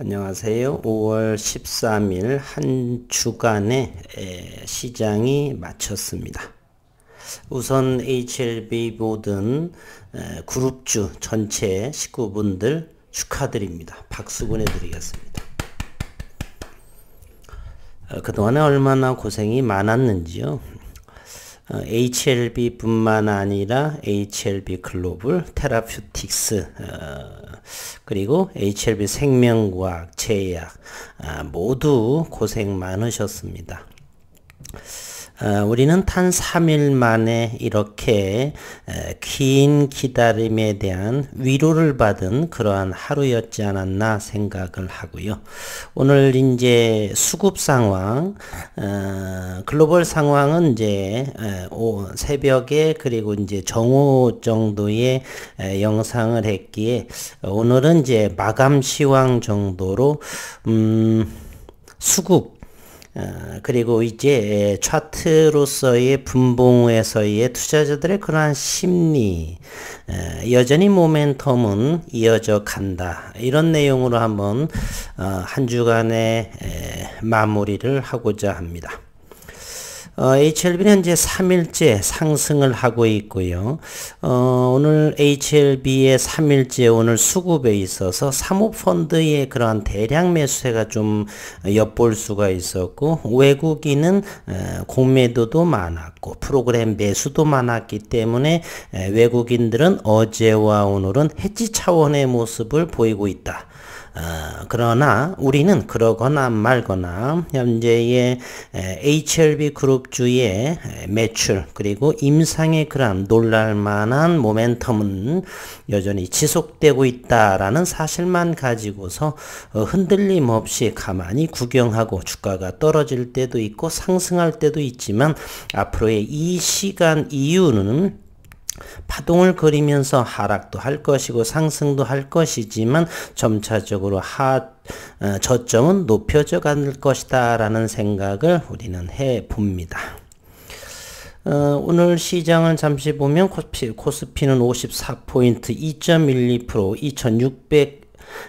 안녕하세요. 5월 13일 한 주간의 시장이 마쳤습니다. 우선 HLB 모든 그룹주 전체 식구분들 축하드립니다. 박수 보내드리겠습니다. 그동안에 얼마나 고생이 많았는지요. HLB 뿐만 아니라 HLB 글로벌 테라퓨틱스 그리고 HLB 생명과학, 제약 모두 고생 많으셨습니다. 우리는 단 3일 만에 이렇게 긴 기다림에 대한 위로를 받은 그러한 하루였지 않았나 생각을 하고요. 오늘 이제 수급 상황, 글로벌 상황은 이제 새벽에 그리고 이제 정오 정도의 영상을 했기에 오늘은 이제 마감 시황 정도로 수급 그리고 이제 차트로서의 분봉에서의 투자자들의 그러한 심리, 여전히 모멘텀은 이어져 간다. 이런 내용으로 한번 한 주간의 마무리를 하고자 합니다. HLB는 현재 3일째 상승을 하고 있고요. 오늘 HLB의 3일째 오늘 수급에 있어서 사모펀드의 그러한 대량 매수세가 좀 엿볼 수가 있었고, 외국인은 공매도도 많았고 프로그램 매수도 많았기 때문에 외국인들은 어제와 오늘은 해지 차원의 모습을 보이고 있다. 그러나 우리는 그러거나 말거나 현재의 HLB 그룹주의 매출 그리고 임상의 그런 놀랄만한 모멘텀은 여전히 지속되고 있다라는 사실만 가지고서 흔들림 없이 가만히 구경하고 주가가 떨어질 때도 있고 상승할 때도 있지만 앞으로의 이 시간 이후는 파동을 그리면서 하락도 할 것이고 상승도 할 것이지만 점차적으로 저점은 높여져 갈 것이다 라는 생각을 우리는 해 봅니다. 오늘 시장을 잠시 보면 코스피는 54포인트 2.12%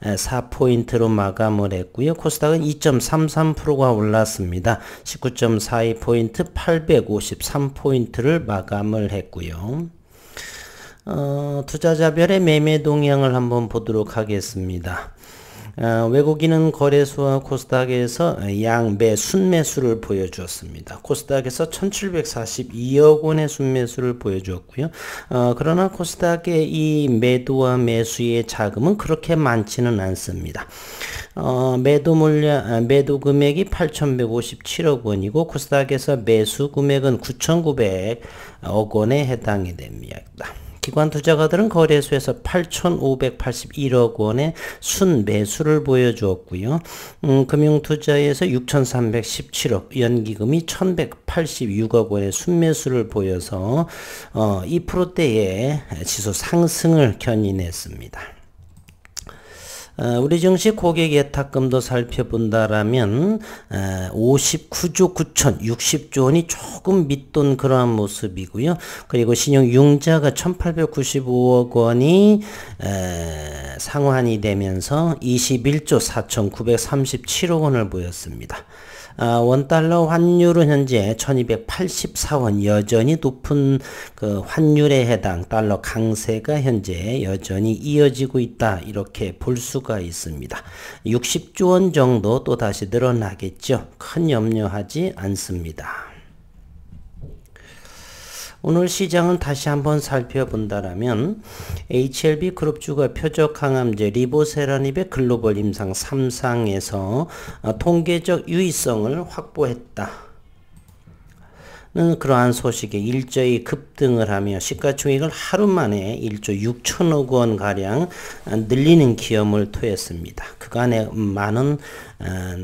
2604포인트로 마감을 했고요. 코스닥은 2.33%가 올랐습니다. 19.42포인트 853포인트를 마감을 했고요. 투자자별의 매매 동향을 한번 보도록 하겠습니다. 외국인은 거래소와 코스닥에서 양매 순매수를 보여주었습니다. 코스닥에서 1742억 원의 순매수를 보여주었고요. 그러나 코스닥의 이 매도와 매수의 자금은 그렇게 많지는 않습니다. 매도 금액이 8,157억 원이고 코스닥에서 매수 금액은 9,900억 원에 해당이 됩니다. 기관 투자가들은 거래소에서 8,581억 원의 순매수를 보여주었고요. 금융투자에서 6,317억, 연기금이 1,186억 원의 순매수를 보여서 2%대의 지수 상승을 견인했습니다. 우리 증시 고객 예탁금도 살펴본다라면 59조 9천 60조 원이 조금 밑돈 그러한 모습이고요. 그리고 신용 융자가 1895억 원이 상환이 되면서 21조 4,937억 원을 보였습니다. 원달러 환율은 현재 1284원, 여전히 높은 그 환율에 해당 달러 강세가 현재 여전히 이어지고 있다, 이렇게 볼 수가 있습니다. 60조 원 정도 또 다시 늘어나겠죠. 큰 염려하지 않습니다. 오늘 시장은 다시 한번 살펴본다라면 HLB 그룹주가 표적 항암제 리보세라닙의 글로벌 임상 3상에서 통계적 유의성을 확보했다. 그러한 소식에 일제히 급등을 하며 시가총액을 하루 만에 1조 6천억 원 가량 늘리는 기염을 토했습니다. 그간의 많은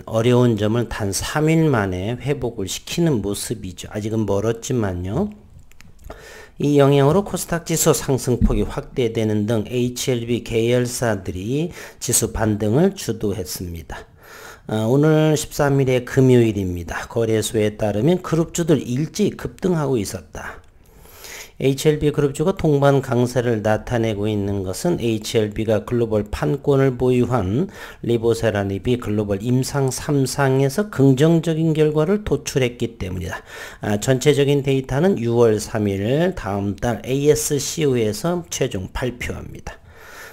어려운 점을 단 3일 만에 회복을 시키는 모습이죠. 아직은 멀었지만요. 이 영향으로 코스닥 지수 상승폭이 확대되는 등 HLB 계열사들이 지수 반등을 주도했습니다. 오늘 13일의 금요일입니다. 거래소에 따르면 그룹주들 일찍 급등하고 있었다. HLB 그룹주가 동반 강세를 나타내고 있는 것은 HLB가 글로벌 판권을 보유한 리보세라닙이 글로벌 임상 3상에서 긍정적인 결과를 도출했기 때문이다. 전체적인 데이터는 6월 3일 다음 달 ASCO에서 최종 발표합니다.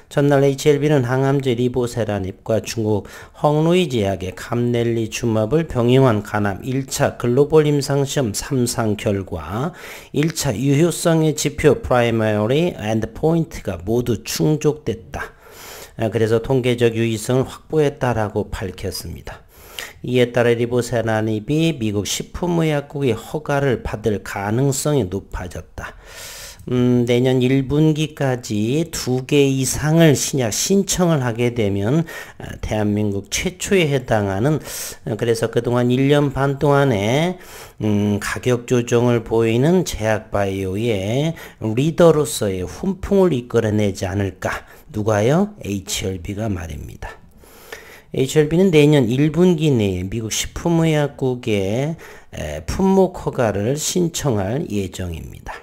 전날 HLB는 항암제 리보세라닙과 중국 헝루이 제약의 감넬리주맙을 병행한 간암 1차 글로벌 임상시험 3상 결과 1차 유효성의 지표 프라이머리 엔드포인트가 모두 충족됐다. 그래서 통계적 유의성을 확보했다라고 밝혔습니다. 이에 따라 리보세라닙이 미국 식품의약국의 허가를 받을 가능성이 높아졌다. 내년 1분기까지 2개 이상을 신약 신청을 하게 되면 대한민국 최초에 해당하는, 그래서 그동안 1년 반 동안에 가격 조정을 보이는 제약바이오의 리더로서의 훈풍을 이끌어내지 않을까. 누가요? HLB가 말입니다. HLB는 내년 1분기 내에 미국 식품의약국에 품목 허가를 신청할 예정입니다.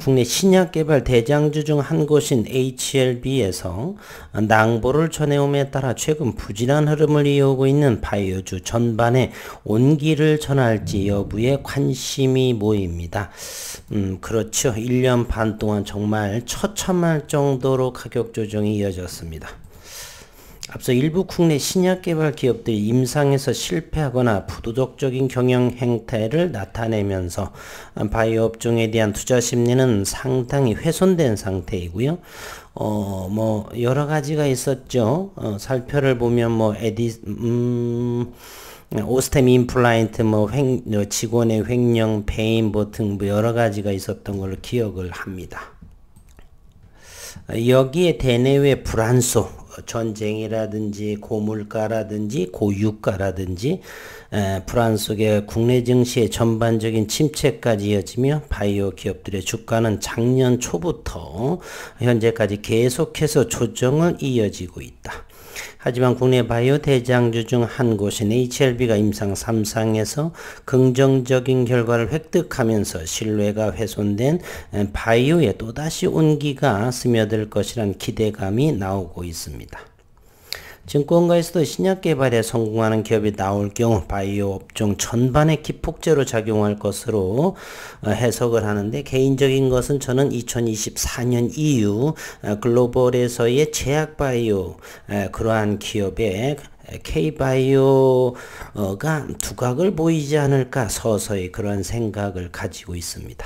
국내 신약 개발 대장주 중 한 곳인 HLB에서 낭보를 전해옴에 따라 최근 부진한 흐름을 이어오고 있는 바이오주 전반에 온기를 전할지 여부에 관심이 모입니다. 그렇죠. 1년 반 동안 정말 처참할 정도로 가격 조정이 이어졌습니다. 앞서 일부 국내 신약 개발 기업들이 임상에서 실패하거나 부도덕적인 경영 행태를 나타내면서 바이오 업종에 대한 투자 심리는 상당히 훼손된 상태이고요. 여러 가지가 있었죠. 살표를 보면 오스템 임플란트, 직원의 횡령, 배임 등 여러 가지가 있었던 걸로 기억을 합니다. 여기에 대내외 불안소, 전쟁이라든지 고물가라든지 고유가라든지 불안 속에 국내 증시의 전반적인 침체까지 이어지며 바이오 기업들의 주가는 작년 초부터 현재까지 계속해서 조정을 이어지고 있다. 하지만 국내 바이오 대장주 중 한 곳인 HLB가 임상 3상에서 긍정적인 결과를 획득하면서 신뢰가 훼손된 바이오에 또다시 온기가 스며들 것이란 기대감이 나오고 있습니다. 증권가에서도 신약 개발에 성공하는 기업이 나올 경우 바이오 업종 전반에 기폭제로 작용할 것으로 해석을 하는데, 개인적인 것은 저는 2024년 이후 글로벌에서의 제약 바이오 그러한 기업의 K바이오가 두각을 보이지 않을까 서서히 그런 생각을 가지고 있습니다.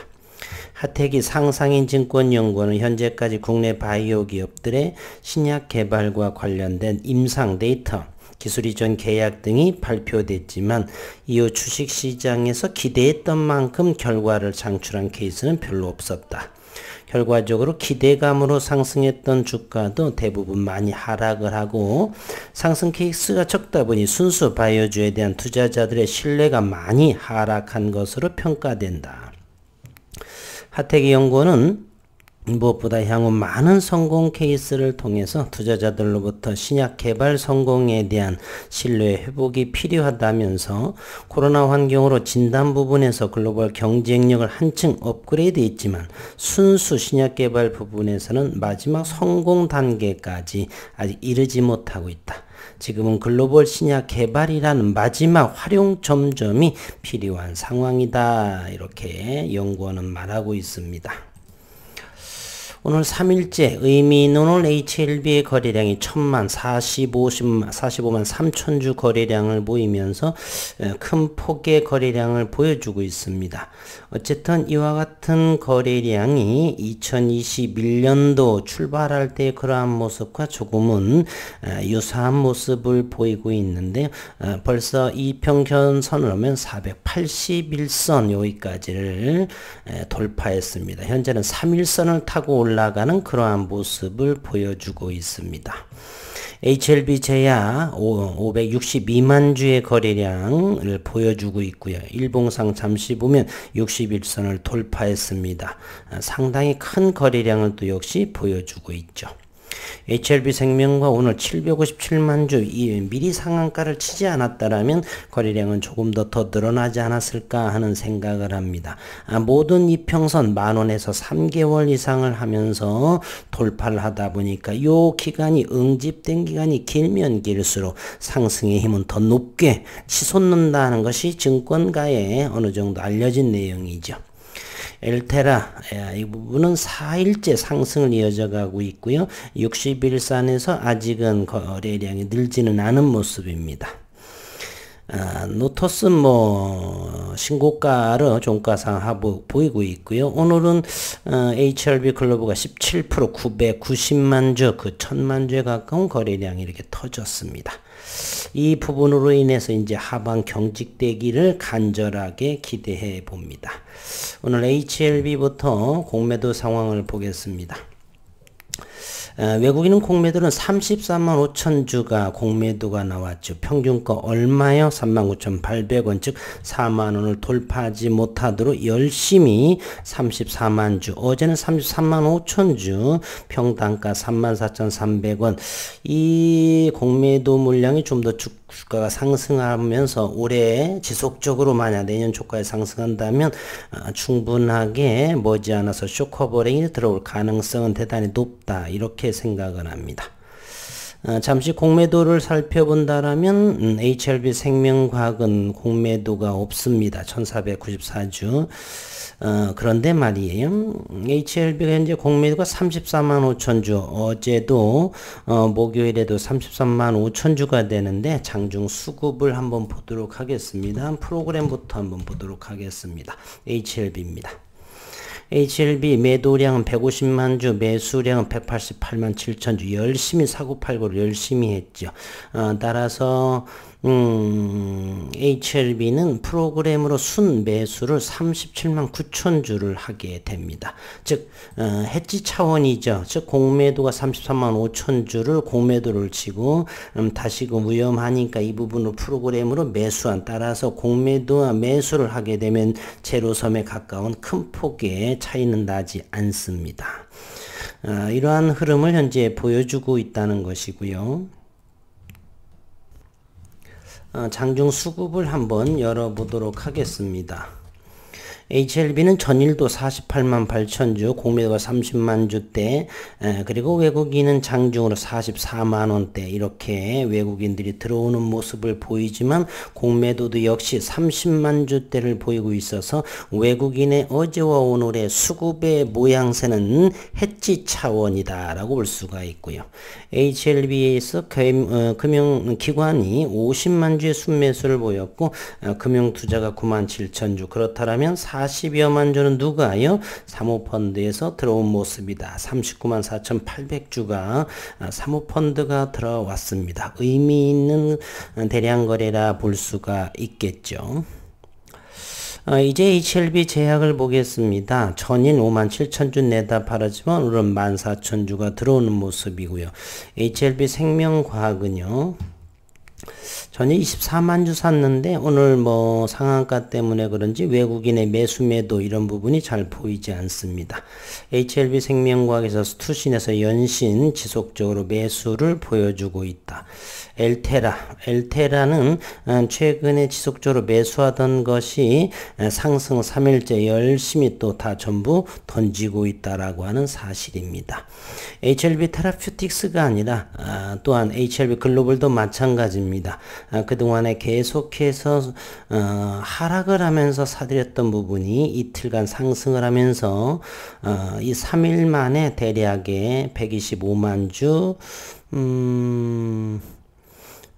하태기 상상인 증권연구원은 현재까지 국내 바이오 기업들의 신약 개발과 관련된 임상 데이터, 기술 이전 계약 등이 발표됐지만 이후 주식시장에서 기대했던 만큼 결과를 창출한 케이스는 별로 없었다. 결과적으로 기대감으로 상승했던 주가도 대부분 많이 하락을 하고, 상승 케이스가 적다 보니 순수 바이오주에 대한 투자자들의 신뢰가 많이 하락한 것으로 평가된다. 하태기 연구원은 무엇보다 향후 많은 성공 케이스를 통해서 투자자들로부터 신약 개발 성공에 대한 신뢰 회복이 필요하다면서, 코로나 환경으로 진단 부분에서 글로벌 경쟁력을 한층 업그레이드 했지만 순수 신약 개발 부분에서는 마지막 성공 단계까지 아직 이르지 못하고 있다. 지금은 글로벌 신약 개발이라는 마지막 활용 점점이 필요한 상황이다. 이렇게 연구원은 말하고 있습니다. 오늘 3일째 의미노놀 HLB의 거래량이 45만 3천 주 거래량을 보이면서 큰 폭의 거래량을 보여주고 있습니다. 어쨌든 이와 같은 거래량이 2021년도 출발할 때 그러한 모습과 조금은 유사한 모습을 보이고 있는데, 벌써 이평균선을 하면 481선 여기까지를 돌파했습니다. 현재는 3일선을 타고 올라가는 그러한 모습을 보여주고 있습니다. HLB 제야 562만 주의 거래량을 보여주고 있고요. 일봉상 잠시 보면 61선을 돌파했습니다. 상당히 큰 거래량을 또 역시 보여주고 있죠. HLB 생명과 오늘 757만 주 미리 상한가를 치지 않았다라면 거래량은 조금 더 늘어나지 않았을까 하는 생각을 합니다. 모든 이평선 10,000원에서 3개월 이상을 하면서 돌파를 하다 보니까 이 기간이 응집된 기간이 길면 길수록 상승의 힘은 더 높게 치솟는다는 것이 증권가에 어느 정도 알려진 내용이죠. 엘테라 이 부분은 4일째 상승을 이어져 가고 있고요. 60일선에서 아직은 거래량이 늘지는 않은 모습입니다. 노토스 신고가를 종가상 보이고 있고요. 오늘은 HLB 글로벌가 17% 990만 주, 그 1000만 주에 가까운 거래량이 이렇게 터졌습니다. 이 부분으로 인해서 이제 하방 경직되기를 간절하게 기대해 봅니다. 오늘 HLB부터 공매도 상황을 보겠습니다. 외국인은 공매도는 34만 5천 주가 공매도가 나왔죠. 평균가 얼마요? 39,800원, 즉 4만 원을 돌파하지 못하도록 열심히 34만 주, 어제는 33만 5천 주, 평단가 34,300원. 이 공매도 물량이 좀 더 주가가 상승하면서 올해 지속적으로 만약 내년 초까지 상승한다면 충분하게 머지않아서 쇼커버링이 들어올 가능성은 대단히 높다, 이렇게 생각을 합니다. 잠시 공매도를 살펴본다라면 HLB 생명과학은 공매도가 없습니다. 1494주. 그런데 말이에요. HLB가 현재 공매도가 34만 5천 주, 어제도 목요일에도 33만 5천 주가 되는데 장중 수급을 한번 보도록 하겠습니다. 프로그램부터 한번 보도록 하겠습니다. HLB입니다. HLB 매도량은 150만 주, 매수량은 188만 7천 주. 열심히 사고팔고를 열심히 했죠. 따라서 HLB는 프로그램으로 순 매수를 37만 9천 주를 하게 됩니다. 즉 해지 차원이죠. 즉 공매도가 33만 5천 주를 공매도를 치고 다시금 위험하니까 이 부분을 프로그램으로 매수한, 따라서 공매도와 매수를 하게 되면 제로섬에 가까운 큰 폭의 차이는 나지 않습니다. 이러한 흐름을 현재 보여주고 있다는 것이고요. 장중 수급을 한번 열어보도록 하겠습니다. HLB는 전일도 48만 8천 주, 공매도가 30만 주대, 그리고 외국인은 장중으로 44만 원대, 이렇게 외국인들이 들어오는 모습을 보이지만 공매도도 역시 30만 주대를 보이고 있어서 외국인의 어제와 오늘의 수급의 모양새는 해지 차원이다 라고 볼 수가 있고요. HLB에서 금융기관이 50만 주의 순매수를 보였고 금융투자가 9만 7천 주, 그렇다면 40여만 주는 누가요? 사모펀드에서 들어온 모습이다. 39만 4,800주가 사모펀드가 들어왔습니다. 의미 있는 대량 거래라 볼 수가 있겠죠. 이제 HLB 제약을 보겠습니다. 전일 5만 7천 주 내다 팔았지만 오늘은 14,000주가 들어오는 모습이고요. HLB 생명과학은요, 전일 24만 주 샀는데 오늘 상한가 때문에 그런지 외국인의 매수 매도 이런 부분이 잘 보이지 않습니다. HLB 생명과학에서 투신에서 연신 지속적으로 매수를 보여주고 있다. 엘테라는 최근에 지속적으로 매수하던 것이 상승 3일째 열심히 또 다 전부 던지고 있다라고 하는 사실입니다. HLB 테라퓨틱스가 아니라 또한 HLB 글로벌도 마찬가지입니다. 그동안에 계속해서 하락을 하면서 사들였던 부분이 이틀간 상승을 하면서 이 3일 만에 대략의 125만 주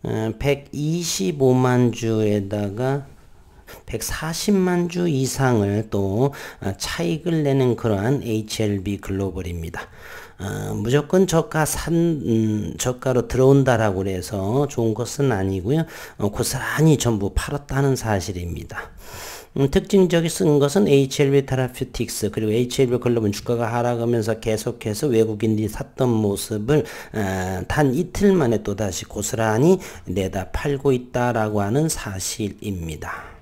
125만 주에다가 140만 주 이상을 또 차익을 내는 그러한 HLB 글로벌입니다. 무조건 저가로 들어온다라고 해서 좋은 것은 아니고요. 고스란히 전부 팔았다는 사실입니다. 특징적인 것은 HLB 테라퓨틱스 그리고 HLB 글로벌 주가가 하락하면서 계속해서 외국인들이 샀던 모습을 단 이틀 만에 또다시 고스란히 내다 팔고 있다라고 하는 사실입니다.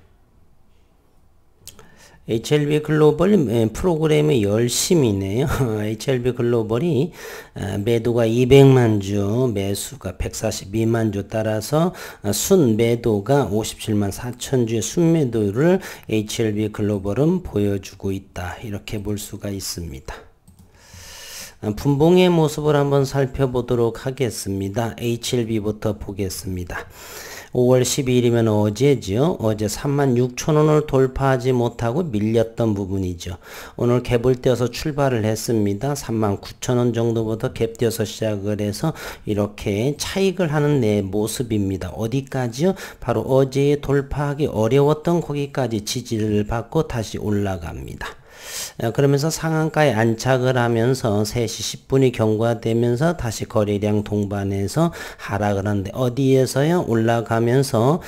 HLB 글로벌 프로그램의 열심이네요. HLB 글로벌이 매도가 200만 주, 매수가 142만 주 따라서 순 매도가 57만 4천 주의 순매도를 HLB 글로벌은 보여주고 있다. 이렇게 볼 수가 있습니다. 분봉의 모습을 한번 살펴보도록 하겠습니다. HLB부터 보겠습니다. 5월 12일이면 어제죠. 어제 36,000원을 돌파하지 못하고 밀렸던 부분이죠. 오늘 갭을 떼어서 출발을 했습니다. 39,000원 정도부터 갭 떼어서 시작을 해서 이렇게 차익을 하는 내 모습입니다. 어디까지요? 바로 어제 돌파하기 어려웠던 거기까지 지지를 받고 다시 올라갑니다. 그러면서 상한가에 안착을 하면서 3시 10분이 경과되면서 다시 거래량 동반해서 하락을 하는데 어디에서요? 올라가면서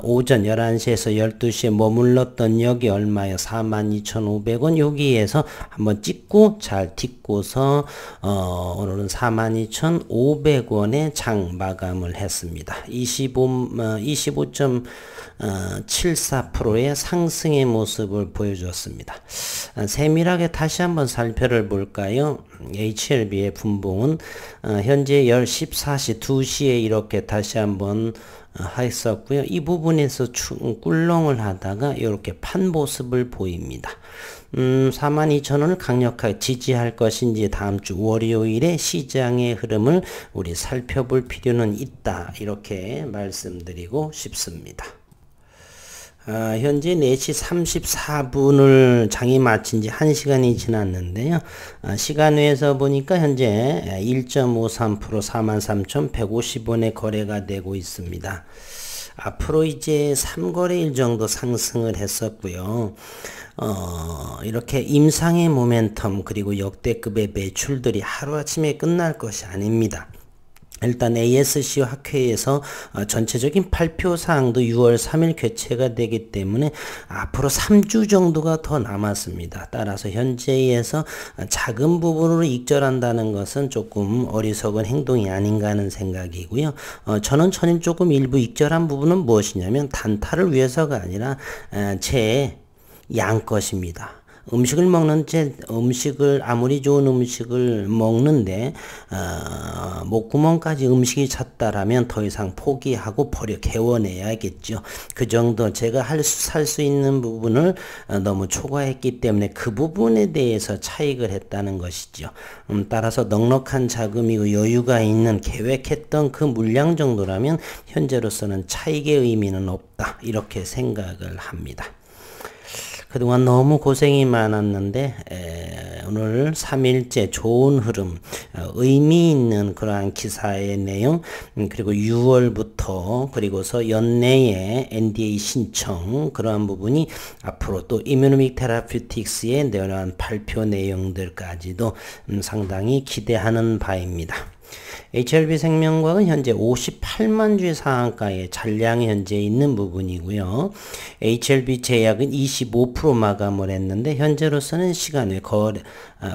오전 11시에서 12시에 머물렀던 여기 얼마요? 42,500원 여기에서 한번 찍고 잘 딛고서 오늘은 42,500원에 장 마감을 했습니다. 25.74%의 상승의 모습을 보여주었습니다. 세밀하게 다시 한번 살펴를 볼까요? HLB의 분봉은 현재 14시 2시에 이렇게 다시 한번 했었고요. 이 부분에서 꿀렁을 하다가 이렇게 판 모습을 보입니다. 42,000원을 강력하게 지지할 것인지 다음 주 월요일에 시장의 흐름을 우리 살펴볼 필요는 있다. 이렇게 말씀드리고 싶습니다. 현재 4시 34분을 장이 마친 지 1시간이 지났는데요. 시간외에서 보니까 현재 1.53% 43,150원에 거래가 되고 있습니다. 앞으로 이제 3거래일 정도 상승을 했었고요. 이렇게 임상의 모멘텀 그리고 역대급의 매출들이 하루아침에 끝날 것이 아닙니다. 일단 ASC 학회에서 전체적인 발표 사항도 6월 3일 개최가 되기 때문에 앞으로 3주 정도가 더 남았습니다. 따라서 현재에서 작은 부분으로 익절한다는 것은 조금 어리석은 행동이 아닌가 하는 생각이고요. 저는 조금 일부 익절한 부분은 무엇이냐면 단타를 위해서가 아니라 제 양 것입니다. 음식을 아무리 좋은 음식을 먹는데 목구멍까지 음식이 찼다라면 더 이상 포기하고 개워내야겠죠. 그 정도 제가 살 수 있는 부분을 너무 초과했기 때문에 그 부분에 대해서 차익을 했다는 것이죠. 따라서 넉넉한 자금이고 여유가 있는 계획했던 그 물량 정도라면 현재로서는 차익의 의미는 없다. 이렇게 생각을 합니다. 그동안 너무 고생이 많았는데 오늘 3일째 좋은 흐름, 의미 있는 그러한 기사의 내용, 그리고 6월부터 그리고서 연내에 NDA 신청 그러한 부분이 앞으로 또 이뮤노믹 테라퓨틱스의 내려한 발표 내용들까지도 상당히 기대하는 바입니다. HLB 생명과학은 현재 58만 주의 상한가에 잔량이 현재 있는 부분이고요. HLB 제약은 25% 마감을 했는데 현재로서는 시간외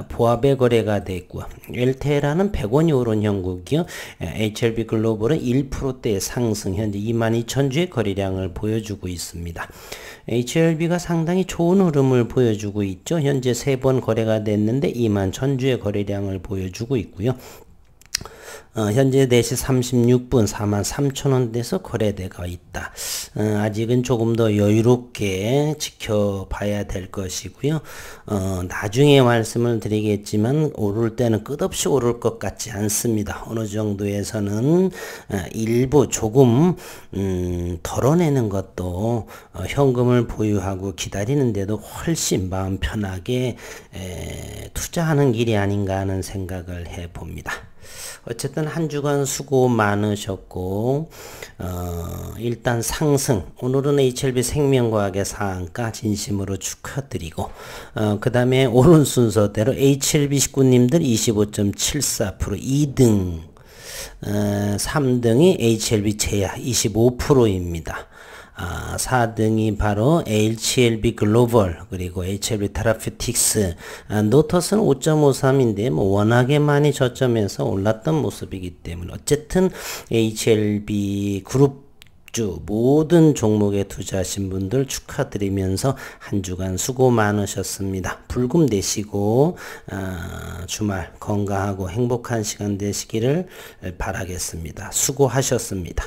보합의 거래가 됐고요. 엘테라는 100원이 오른 형국이요. HLB 글로벌은 1%대의 상승, 현재 22,000주의 거래량을 보여주고 있습니다. HLB가 상당히 좋은 흐름을 보여주고 있죠. 현재 3번 거래가 됐는데 21,000주의 거래량을 보여주고 있고요. 현재 4시 36분 43,000원대에서 거래되고 있다. 아직은 조금 더 여유롭게 지켜봐야 될 것이고요. 나중에 말씀을 드리겠지만 오를 때는 끝없이 오를 것 같지 않습니다. 어느 정도에서는 일부 조금 덜어내는 것도 현금을 보유하고 기다리는데도 훨씬 마음 편하게 투자하는 길이 아닌가 하는 생각을 해봅니다. 어쨌든 한 주간 수고 많으셨고 일단 상승, 오늘은 HLB 생명과학의 상한가 진심으로 축하드리고 그 다음에 오른 순서대로 HLB 식구님들 25.74% 2등 3등이 HLB 제약 25%입니다. 4등이 바로 HLB 글로벌 그리고 HLB 테라퓨틱스, 노터스는 5.53인데 뭐 워낙에 많이 저점에서 올랐던 모습이기 때문에 어쨌든 HLB 그룹 주 모든 종목에 투자하신 분들 축하드리면서 한 주간 수고 많으셨습니다. 불금 되시고 주말 건강하고 행복한 시간 되시기를 바라겠습니다. 수고하셨습니다.